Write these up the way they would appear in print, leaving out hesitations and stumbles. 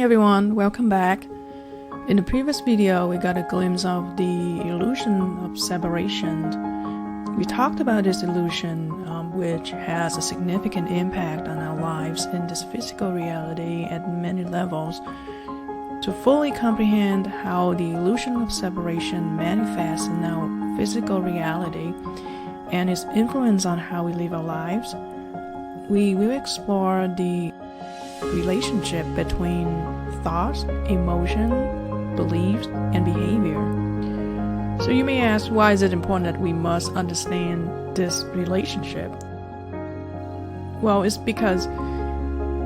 everyone, welcome back. In the previous video, we got a glimpse of the illusion of separation. We talked about this illusion, which has a significant impact on our lives in this physical reality at many levels. To fully comprehend how the illusion of separation manifests in our physical reality and its influence on how we live our lives, we will explore the relationship between thoughts, emotion, beliefs, and behavior. So you may ask, why is it important that we must understand this relationship? Well, it's because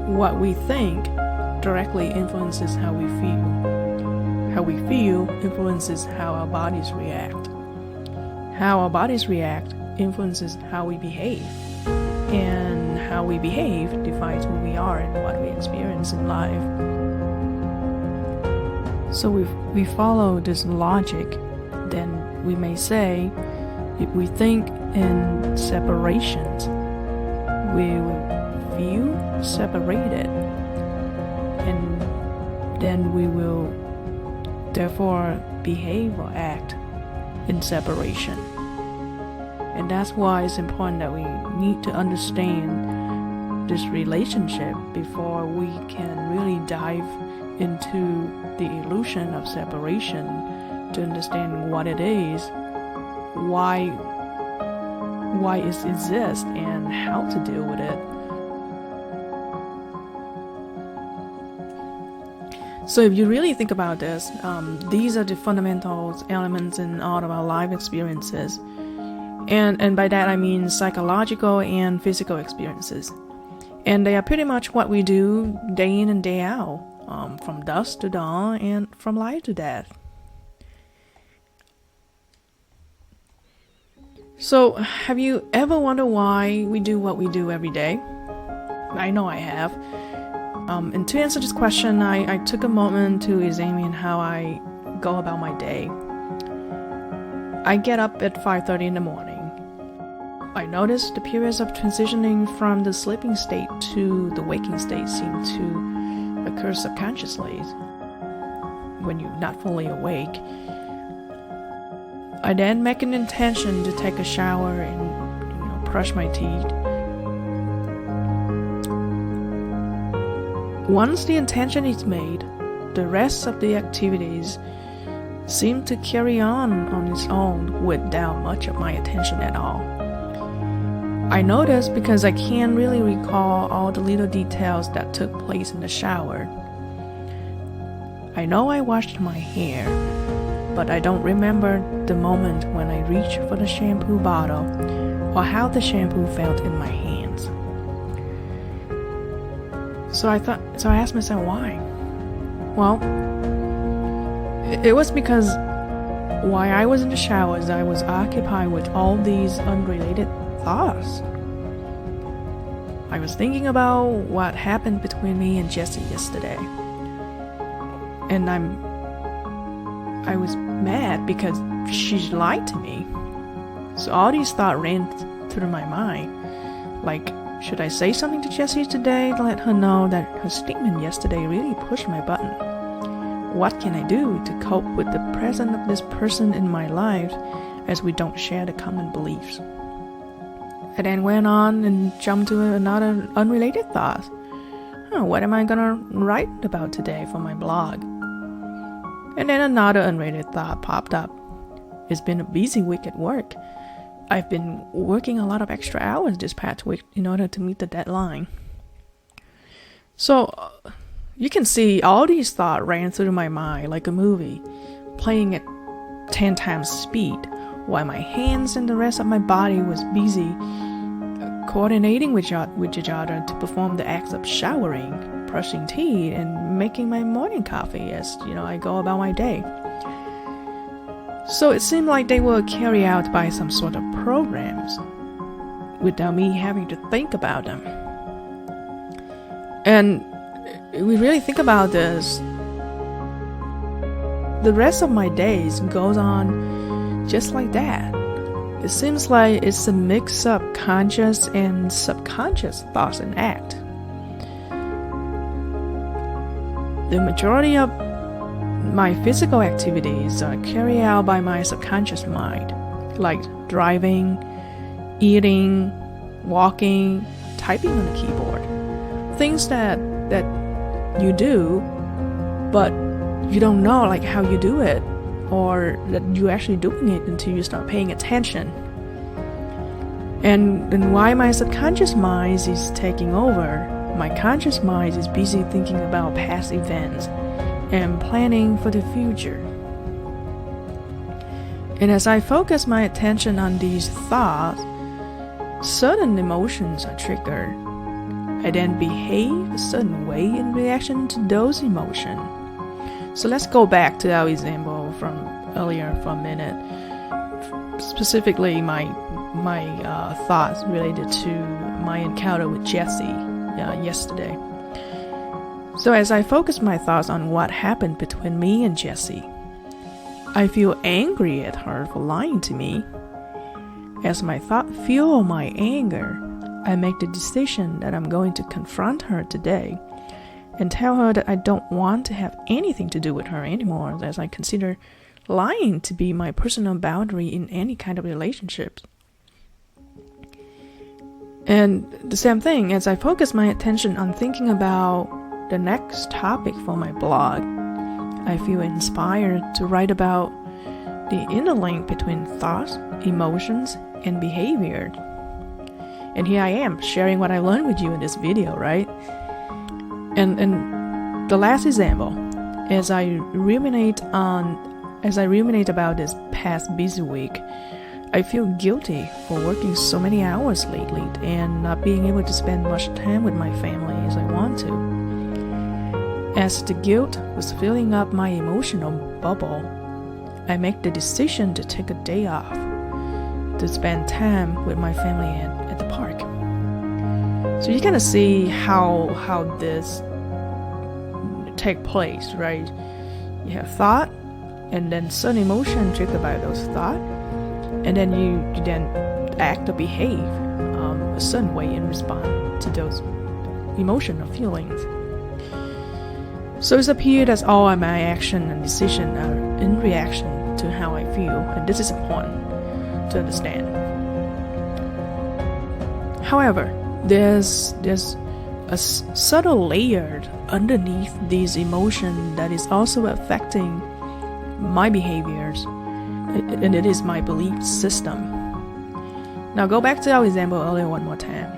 what we think directly influences how we feel. How we feel influences how our bodies react. How our bodies react influences how we behave. And how we behave defines who we are and what we experience in life. So if we follow this logic, then we may say, if we think in separations, we will feel separated, and then we will therefore behave or act in separation. And that's why it's important that we need to understand this relationship before we can really dive into the illusion of separation to understand what it is, why it exists, and how to deal with it. So if you really think about this, these are the fundamental elements in all of our life experiences. And by that I mean psychological and physical experiences. And they are pretty much what we do day in and day out, from dusk to dawn and from life to death. So have you ever wondered why we do what we do every day? I know I have. And to answer this question, I took a moment to examine how I go about my day. I get up at 5:30 in the morning. I notice the periods of transitioning from the sleeping state to the waking state seem to occur subconsciously when you're not fully awake. I then make an intention to take a shower and brush my teeth. Once the intention is made, the rest of the activities seem to carry on its own without much of my attention at all. I notice because I can't really recall all the little details that took place in the shower. I know I washed my hair, but I don't remember the moment when I reached for the shampoo bottle or how the shampoo felt in my hands. So I asked myself why. Well, it was because while I was in the showers, I was occupied with all these unrelated thoughts. I was thinking about what happened between me and Jessie yesterday. And I was mad because she lied to me. So all these thoughts ran through my mind. Like, should I say something to Jessie today to let her know that her statement yesterday really pushed my button? What can I do to cope with the presence of this person in my life as we don't share the common beliefs? I then went on and jumped to another unrelated thought. What am I gonna write about today for my blog? And then another unrelated thought popped up. It's been a busy week at work. I've been working a lot of extra hours this past week in order to meet the deadline. So you can see all these thoughts ran through my mind like a movie, playing at 10 times speed, while my hands and the rest of my body was busy coordinating with each other to perform the acts of showering, brushing teeth, and making my morning coffee as I go about my day. So it seemed like they were carried out by some sort of programs without me having to think about them. And we really think about this, the rest of my days goes on just like that. It seems like it's a mix of conscious and subconscious thoughts and act. the majority of my physical activities are carried out by my subconscious mind, like driving, eating, walking, typing on the keyboard. Things that you do, but you don't know like how you do it, or that you're actually doing it until you start paying attention. And why my subconscious mind is taking over, my conscious mind is busy thinking about past events and planning for the future. And as I focus my attention on these thoughts, certain emotions are triggered. I then behave a certain way in reaction to those emotions. So let's go back to our example from earlier for a minute. Specifically, my thoughts related to my encounter with Jessie yesterday. So as I focus my thoughts on what happened between me and Jessie, I feel angry at her for lying to me. As my thought fuel my anger, I make the decision that I'm going to confront her today and tell her that I don't want to have anything to do with her anymore, as I consider lying to be my personal boundary in any kind of relationship. And the same thing, as I focus my attention on thinking about the next topic for my blog, I feel inspired to write about the interlink between thoughts, emotions, and behavior. And here I am, sharing what I learned with you in this video, right? And the last example, as I ruminate about this past busy week, I feel guilty for working so many hours lately and not being able to spend much time with my family as I want to. As the guilt was filling up my emotional bubble, I make the decision to take a day off to spend time with my family at the park. So you kind of see how this take place, right? You have thought, and then certain emotion triggered by those thoughts, and then you then act or behave a certain way in response to those emotional feelings. So it's appeared as all my action and decision are in reaction to how I feel, and this is important to understand. However, there's a subtle layer underneath these emotions that is also affecting my behaviors, and it is my belief system. Now go back to our example earlier one more time.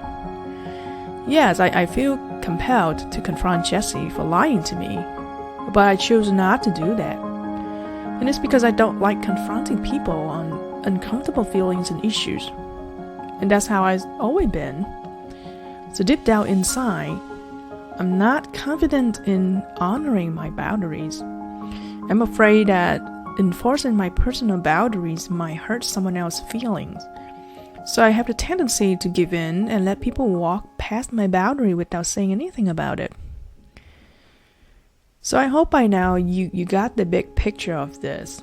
Yes, I feel compelled to confront Jessie for lying to me, but I choose not to do that. And it's because I don't like confronting people on uncomfortable feelings and issues. And that's how I've always been. So deep down inside, I'm not confident in honoring my boundaries. I'm afraid that enforcing my personal boundaries might hurt someone else's feelings. So I have the tendency to give in and let people walk past my boundary without saying anything about it. So I hope by now you got the big picture of this.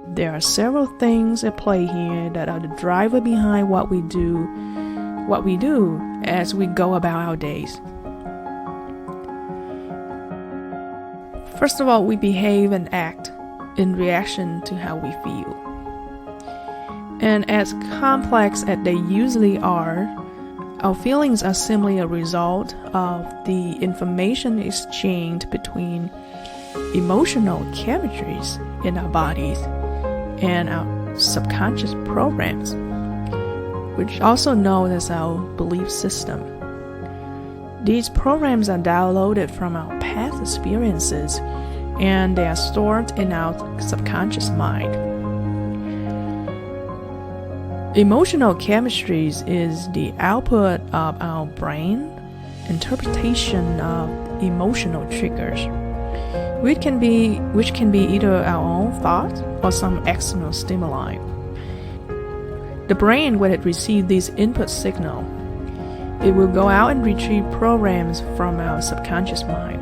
There are several things at play here that are the driver behind what we do as we go about our days. First of all, we behave and act in reaction to how we feel. And as complex as they usually are, our feelings are simply a result of the information exchanged between emotional chemistries in our bodies and our subconscious programs, which also known as our belief system. These programs are downloaded from our past experiences, and they are stored in our subconscious mind. Emotional chemistries is the output of our brain interpretation of emotional triggers, which can be either our own thoughts or some external stimuli. The brain, when it receives these input signal, it will go out and retrieve programs from our subconscious mind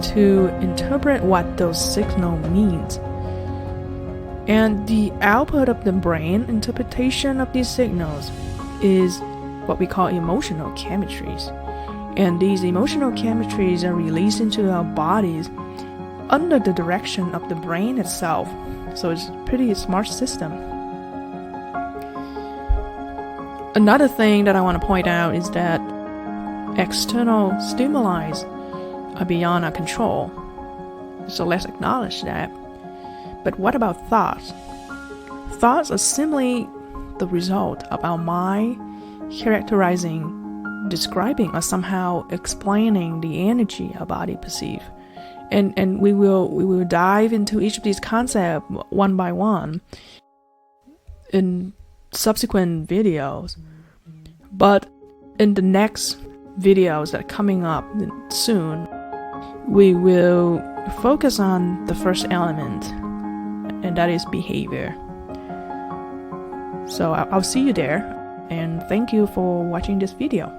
to interpret what those signals means. And the output of the brain interpretation of these signals is what we call emotional chemistries. And these emotional chemistries are released into our bodies under the direction of the brain itself. So it's a pretty smart system. Another thing that I want to point out is that external stimuli are beyond our control. So let's acknowledge that. But what about thoughts? Thoughts are simply the result of our mind characterizing, describing, or somehow explaining the energy our body perceives. And we will dive into each of these concepts one by one in subsequent videos. But in the next videos that are coming up soon, we will focus on the first element, and that is behavior. So I'll see you there, and thank you for watching this video.